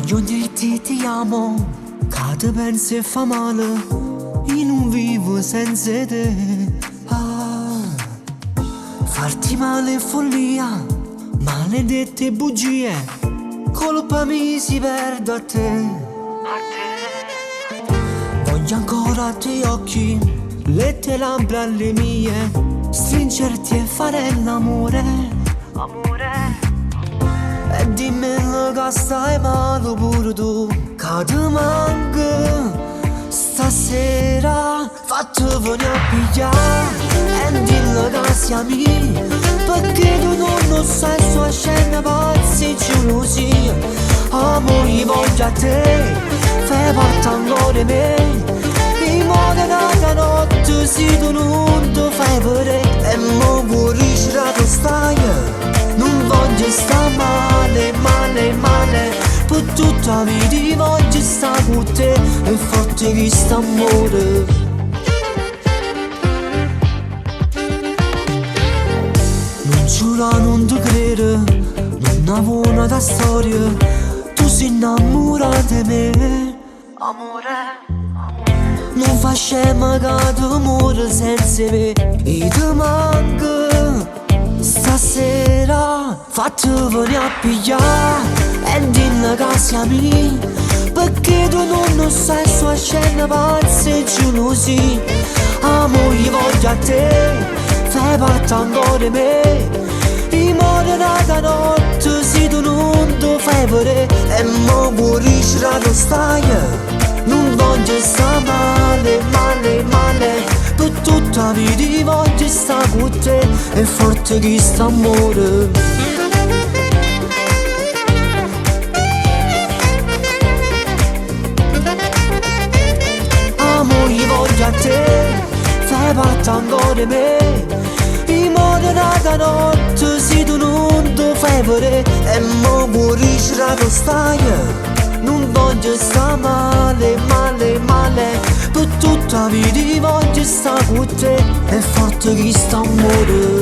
Voglio dirti ti amo, che ti pensi e fa male, io non vivo senza te. Farti male è follia, maledette bugie, colpa mia si perde a te. Voglio ancora a tuoi occhi, le tue labbra alle mie, stringerti e fare l'amore. E dimmelo che stai male pure tu, che ti manca stasera. Fatti venire a pigliare e dillo che siamo io, perché tu non sai sua scena pazzi gelosia. Amore voglio a te, fai parte ancora di me, in modo che la notte se tu non ti fai vedere. E mo vuoi riuscire a stai, non voglio stare male, male, male, per tutta la vita voglio stare con te e forte che sta amore. Non giuro non ti credo, non avevo una storia, tu sei innamorata di me. Amore, non fa scema che ti muore senza me, e ti manca stasera. Fatti venire a pigliare e dillo che siamo io, perché tu non sai sua scena pazza e gelosia. Amore voglio a te, fai parte ancora di me, in modo che la notte se tu non ti fai vedere. E mo vuoi riuscire a stare, non voglio stare male, male, male, per tutta la vita voglio stare con te e forte che sta amore. Amore voglio a te, fai parte ancora di me, in modo che la notte se tu non ti fai vedere. E mo vuoi riuscire a stare, non voglio stare male, male, male, per tutta la vita voglio stare con te e forte che sta amore.